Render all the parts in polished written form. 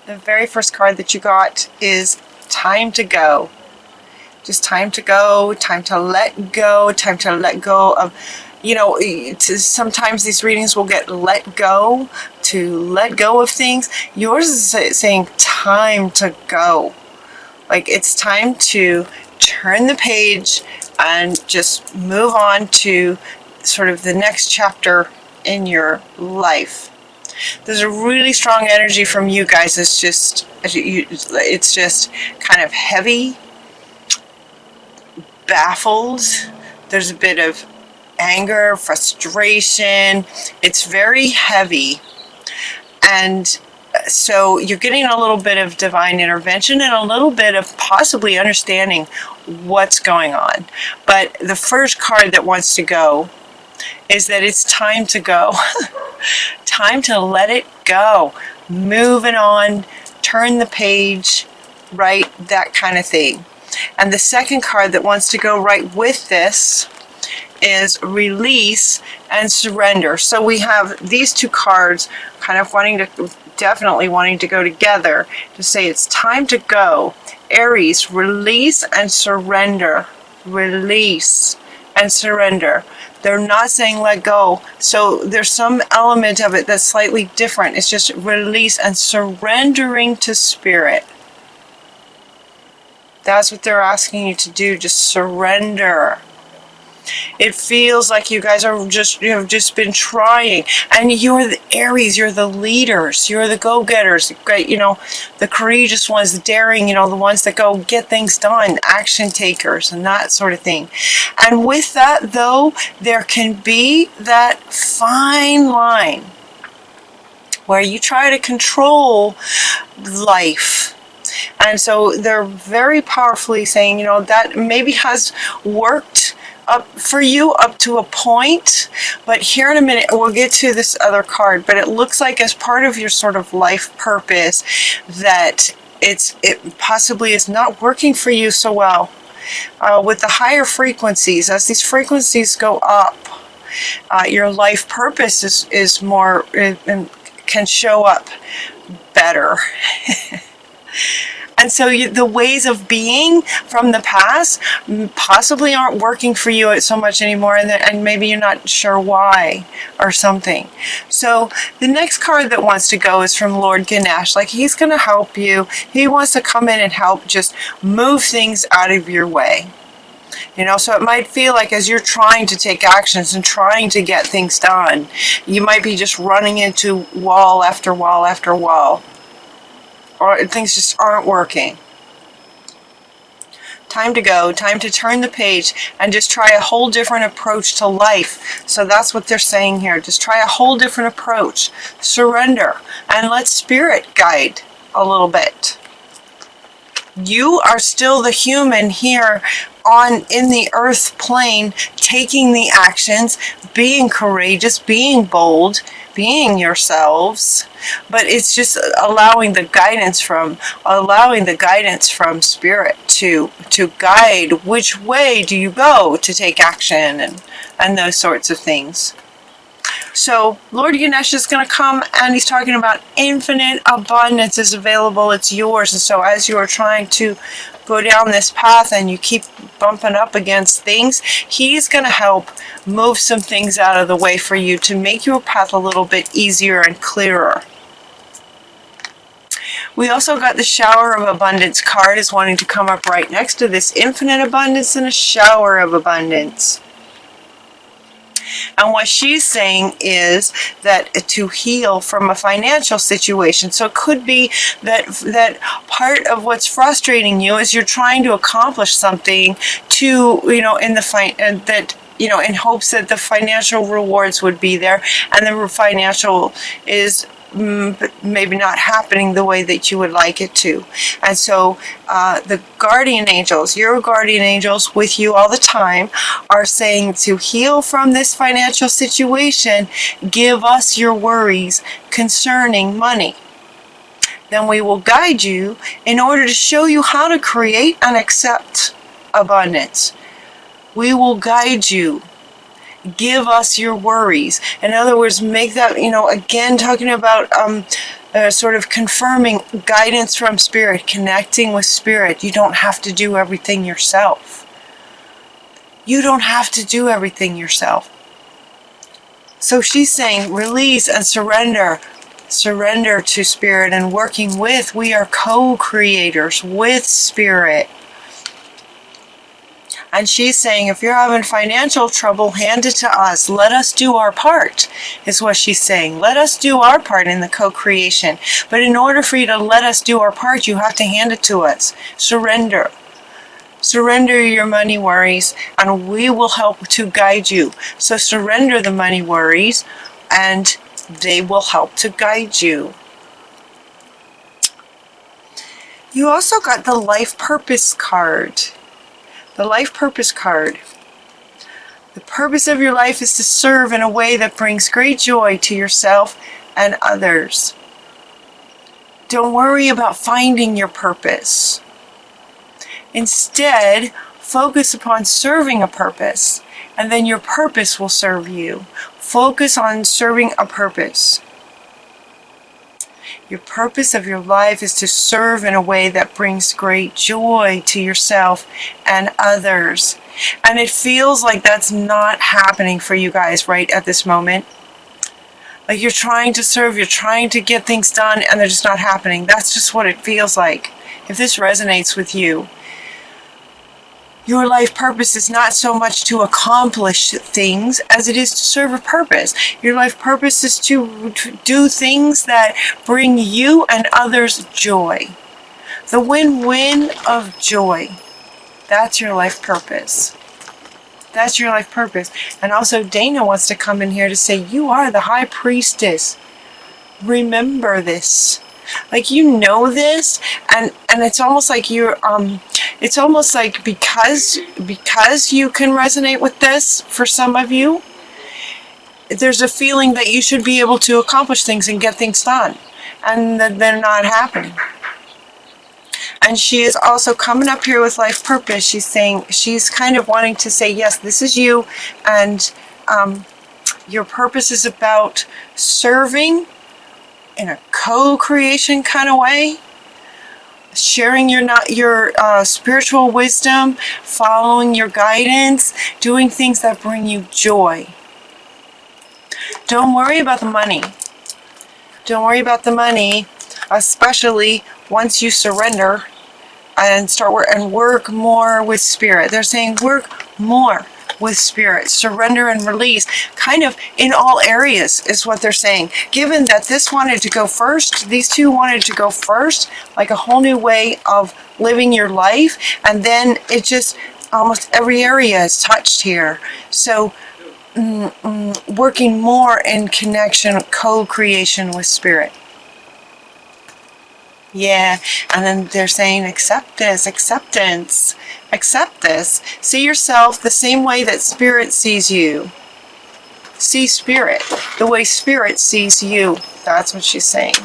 The very first card that you got is time to go. Just time to go, time to let go of, sometimes these readings will get let go of things. Yours is saying time to go. Like it's time to turn the page and just move on to sort of the next chapter in your life. There's a really strong energy from you guys. It's just kind of heavy, baffled. There's a bit of anger, frustration. It's very heavy. And so you're getting a little bit of divine intervention and a little bit of possibly understanding what's going on. But the first card that wants to go is that it's time to go. Time to let it go. Moving on, turn the page, right? That kind of thing. And the second card that wants to go right with this is release and surrender. So we have these two cards kind of definitely wanting to go together to say it's time to go. Aries, release and surrender. Release and surrender. They're not saying let go. So there's some element of it that's slightly different. It's just release and surrendering to spirit. That's what they're asking you to do. Just surrender. It feels like you guys have just been trying, and you're the Aries, you're the leaders, you're the go-getters, great, the courageous ones, the daring, the ones that go get things done, action takers, and that sort of thing. And with that, though, there can be that fine line where you try to control life. And so they're very powerfully saying, that maybe has worked up for you up to a point, but here in a minute we'll get to this other card. But it looks like as part of your sort of life purpose that it possibly is not working for you so well with the higher frequencies. As these frequencies go up, your life purpose is more can show up better. And so the ways of being from the past possibly aren't working for you so much anymore, and maybe you're not sure why or something. So the next card that wants to go is from Lord Ganesh. Like he's going to help you. He wants to come in and help just move things out of your way. So it might feel like as you're trying to take actions and trying to get things done, you might be just running into wall after wall after wall. Or things just aren't working. Time to go, time to turn the page and just try a whole different approach to life. So that's what they're saying here. Just try a whole different approach. Surrender and let spirit guide a little bit. You are still the human here in the earth plane, taking the actions, being courageous, being bold, being yourselves, but it's just allowing the guidance from spirit to guide which way do you go to take action and those sorts of things. So Lord Ganesh is going to come and he's talking about infinite abundance is available. It's yours. And so as you are trying to go down this path and you keep bumping up against things, he's going to help move some things out of the way for you to make your path a little bit easier and clearer. We also got the shower of abundance card is wanting to come up right next to this infinite abundance and a shower of abundance. And what she's saying is that to heal from a financial situation. So it could be that part of what's frustrating you is you're trying to accomplish something in hopes that the financial rewards would be there, and the financial is maybe not happening the way that you would like it to. And so the guardian angels, your guardian angels with you all the time, are saying to heal from this financial situation, give us your worries concerning money. Then we will guide you in order to show you how to create and accept abundance. We will guide you. Give us your worries. In other words, make that, again, talking about sort of confirming guidance from Spirit, connecting with Spirit. You don't have to do everything yourself. You don't have to do everything yourself. So she's saying release and surrender. Surrender to Spirit and working with. We are co-creators with Spirit. And she's saying, if you're having financial trouble, hand it to us. Let us do our part, is what she's saying. Let us do our part in the co-creation. But in order for you to let us do our part, you have to hand it to us. Surrender. Surrender your money worries, and we will help to guide you. So surrender the money worries, and they will help to guide you. You also got the life purpose card. The life purpose card. The purpose of your life is to serve in a way that brings great joy to yourself and others. Don't worry about finding your purpose. Instead, focus upon serving a purpose, and then your purpose will serve you. Focus on serving a purpose. Your purpose of your life is to serve in a way that brings great joy to yourself and others. And it feels like that's not happening for you guys right at this moment. Like you're trying to serve, you're trying to get things done, and they're just not happening. That's just what it feels like. If this resonates with you, your life purpose is not so much to accomplish things as it is to serve a purpose. Your life purpose is to do things that bring you and others joy. The win-win of joy. That's your life purpose. That's your life purpose. And also Dana wants to come in here to say, you are the high priestess. Remember this. Like you know this, and it's almost like you're it's almost like because you can resonate with this for some of you, there's a feeling that you should be able to accomplish things and get things done, and that they're not happening. And she is also coming up here with life purpose. She's saying, she's kind of wanting to say, yes, this is you, and your purpose is about serving in a co-creation kind of way, sharing your spiritual wisdom, following your guidance, doing things that bring you joy. Don't worry about the money. Don't worry about the money, especially once you surrender and work more with Spirit. They're saying work more with Spirit, surrender and release, kind of in all areas is what they're saying. Given that this wanted to go first, these two wanted to go first, like a whole new way of living your life, and then it just, almost every area is touched here. So working more in connection, co-creation with Spirit. Yeah, and then they're saying accept this, acceptance, accept this. See yourself the same way that Spirit sees you. See Spirit the way Spirit sees you. That's what she's saying.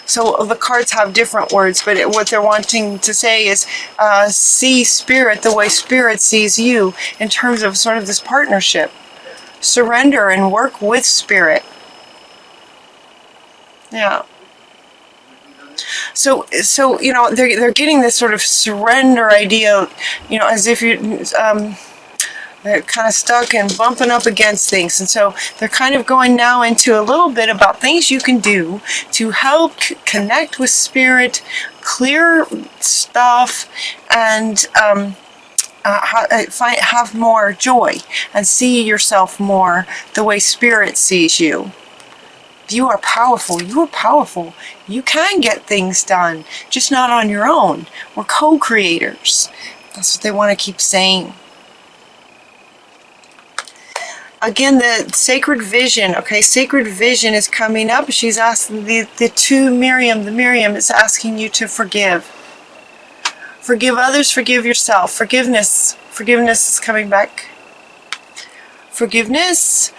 So the cards have different words, but what they're wanting to say is see Spirit the way Spirit sees you in terms of sort of this partnership. Surrender and work with Spirit. Yeah. So you know, they're getting this sort of surrender idea, you know, as if you they're kind of stuck and bumping up against things, and so they're kind of going now into a little bit about things you can do to help connect with Spirit, clear stuff, and have more joy and see yourself more the way Spirit sees you. You are powerful. You are powerful. You can get things done, just not on your own. We're co-creators. That's what they want to keep saying. Again, the sacred vision. Okay, sacred vision is coming up. She's asking the Miriam is asking you to forgive. Forgive others, forgive yourself. Forgiveness. Forgiveness is coming back. Forgiveness.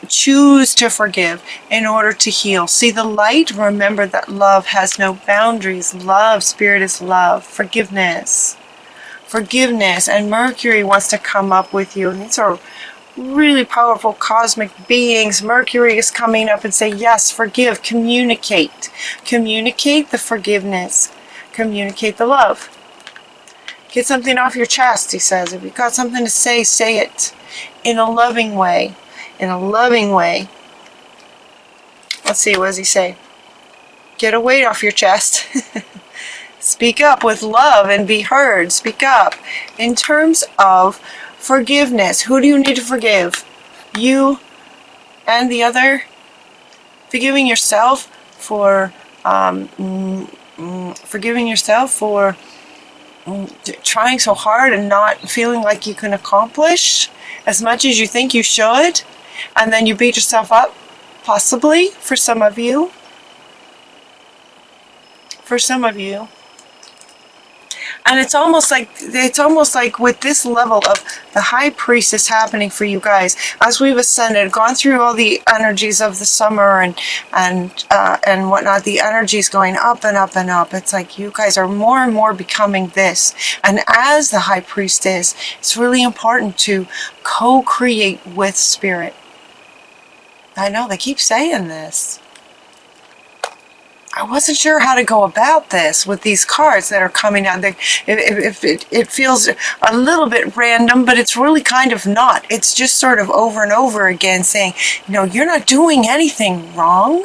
Choose to forgive in order to heal. See the light. Remember that love has no boundaries. Love, Spirit is love. Forgiveness. Forgiveness. And Mercury wants to come up with you. And these are really powerful cosmic beings. Mercury is coming up and say, yes, forgive, communicate. Communicate the forgiveness. Communicate the love. Get something off your chest, he says. If you've got something to say, say it in a loving way. In a loving way. Let's see, what does he say? Get a weight off your chest. Speak up with love and be heard. Speak up. In terms of forgiveness, who do you need to forgive? You and the other? Forgiving yourself for trying so hard and not feeling like you can accomplish as much as you think you should, and then you beat yourself up, possibly, for some of you. And it's almost like with this level of the high priestess happening for you guys, as we've ascended, gone through all the energies of the summer and whatnot, the energies going up and up and up. It's like you guys are more and more becoming this. And as the high priestess, it's really important to co-create with spirit. I know they keep saying this. I wasn't sure how to go about this with these cards that are coming out. It feels a little bit random, but it's really kind of not. It's just sort of over and over again saying, you're not doing anything wrong.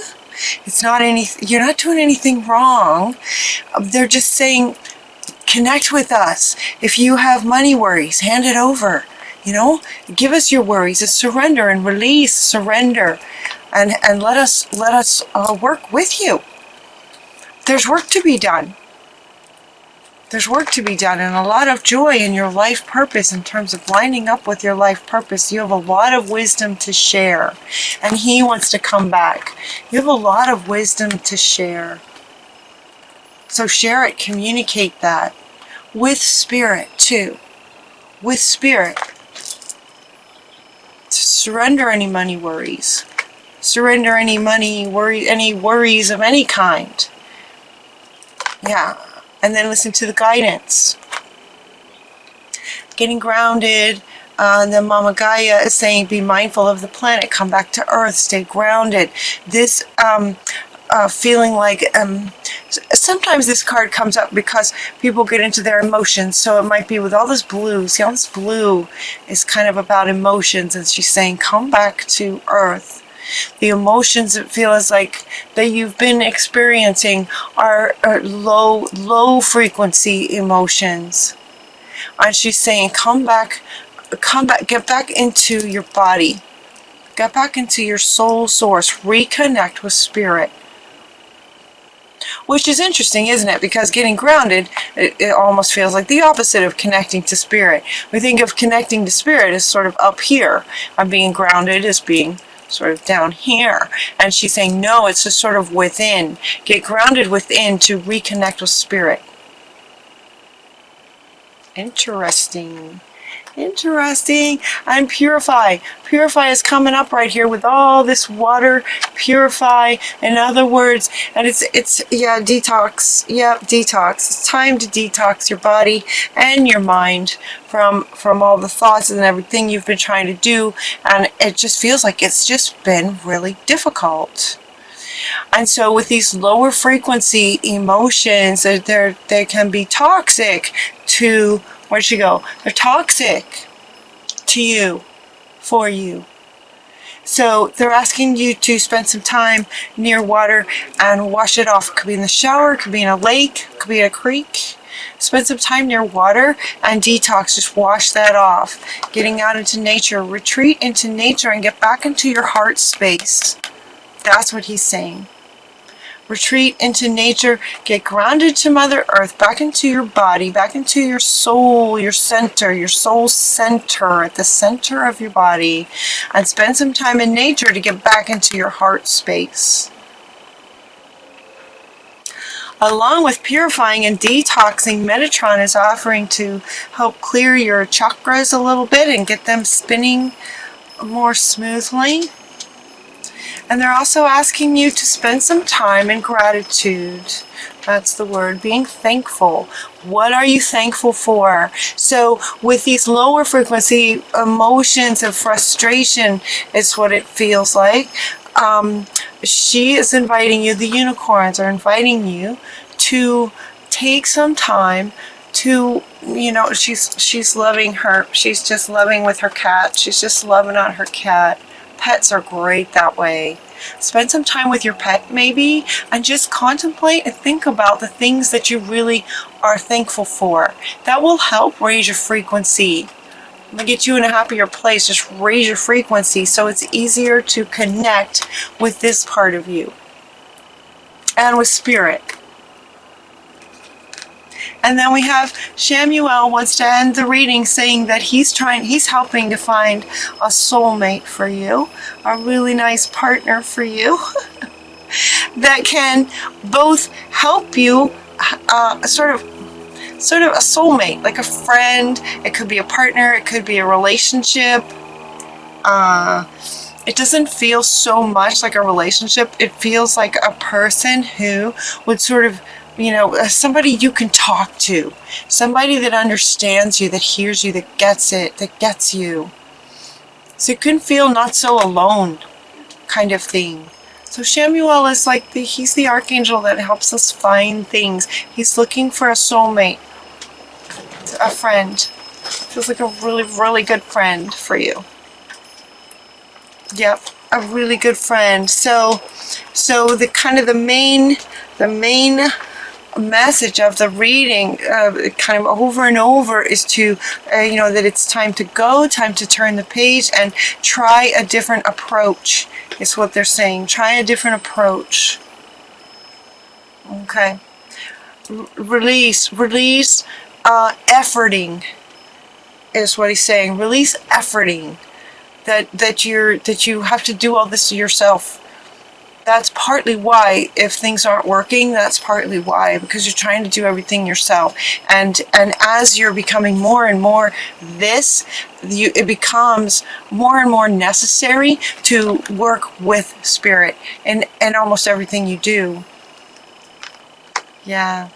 You're not doing anything wrong. They're just saying, connect with us. If you have money worries, hand it over. Give us your worries. It's surrender and release, surrender, and let us work with you. There's work to be done. There's work to be done, and a lot of joy in your life purpose in terms of lining up with your life purpose. You have a lot of wisdom to share, and he wants to come back. You have a lot of wisdom to share. So share it, communicate that with spirit too. With spirit. Surrender any money worries. Surrender any worries of any kind. Yeah, and then listen to the guidance. Getting grounded. Then Mama Gaia is saying, be mindful of the planet. Come back to Earth. Stay grounded. This feeling like sometimes this card comes up because people get into their emotions. So it might be with all this blue. See, all this blue is kind of about emotions. And she's saying, come back to Earth. The emotions it feels like that you've been experiencing are low frequency emotions. And she's saying, come back, get back into your body. Get back into your soul source. Reconnect with spirit. Which is interesting, isn't it? Because getting grounded, it almost feels like the opposite of connecting to spirit. We think of connecting to spirit as sort of up here, and being grounded as being sort of down here. And she's saying, no, it's just sort of within. Get grounded within to reconnect with spirit. Interesting. And purify. Purify is coming up right here with all this water. Purify, in other words, and it's detox. Yep, detox. It's time to detox your body and your mind from all the thoughts and everything you've been trying to do, and it just feels like it's just been really difficult. And so with these lower frequency emotions, they can be toxic to, where'd she go? They're toxic to you, for you. So they're asking you to spend some time near water and wash it off. It could be in the shower, it could be in a lake, it could be in a creek. Spend some time near water and detox. Just wash that off. Getting out into nature. Retreat into nature and get back into your heart space. That's what he's saying. Retreat into nature, get grounded to Mother Earth, back into your body, back into your soul, your center, your soul center, at the center of your body, and spend some time in nature to get back into your heart space. Along with purifying and detoxing, Metatron is offering to help clear your chakras a little bit and get them spinning more smoothly. And they're also asking you to spend some time in gratitude. That's the word, being thankful. What are you thankful for? So with these lower frequency emotions of frustration, is what it feels like. She is inviting you, the unicorns are inviting you to take some time to, she's loving her. She's just loving with her cat. She's just loving on her cat. Pets are great that way. Spend some time with your pet maybe, and just contemplate and think about the things that you really are thankful for. That will help raise your frequency. Get you in a happier place. Just raise your frequency so it's easier to connect with this part of you and with spirit. And then we have Shamuel wants to end the reading saying that he's helping to find a soulmate for you, a really nice partner for you that can both help you, sort of a soulmate, like a friend. It could be a partner, it could be a relationship. It doesn't feel so much like a relationship. It feels like a person who would sort of, somebody you can talk to, somebody that understands you, that hears you, that gets it, that gets you. So you can feel not so alone kind of thing. So Shamuel is like he's the archangel that helps us find things. He's looking for a soulmate, a friend. Feels like a really, really good friend for you. Yep, a really good friend. So the kind of the main message of the reading, kind of over and over, is to, that it's time to go, time to turn the page and try a different approach, is what they're saying. Try a different approach. Okay. Release, efforting is what he's saying. Release efforting. That you have to do all this yourself. That's partly why, if things aren't working, that's partly why, because you're trying to do everything yourself. And as you're becoming more and more it becomes more and more necessary to work with spirit in almost everything you do. Yeah.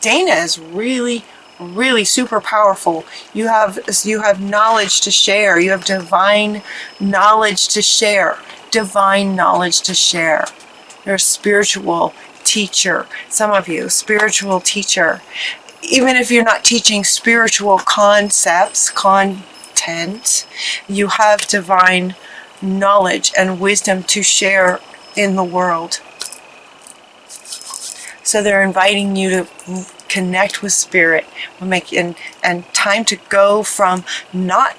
Dana is really, really super powerful. You have knowledge to share. You have divine knowledge to share. Divine knowledge to share. You're a spiritual teacher. Some of you, spiritual teacher. Even if you're not teaching spiritual concepts, content, you have divine knowledge and wisdom to share in the world. So they're inviting you to connect with spirit, and time to go from not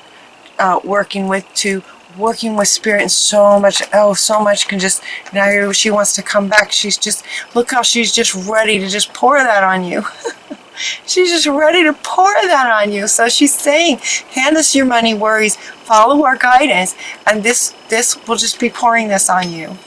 working with to working with spirit. And so much can just, now she wants to come back. Look how she's just ready to just pour that on you. She's just ready to pour that on you. So she's saying, hand us your money worries, follow our guidance, and this will just be pouring this on you.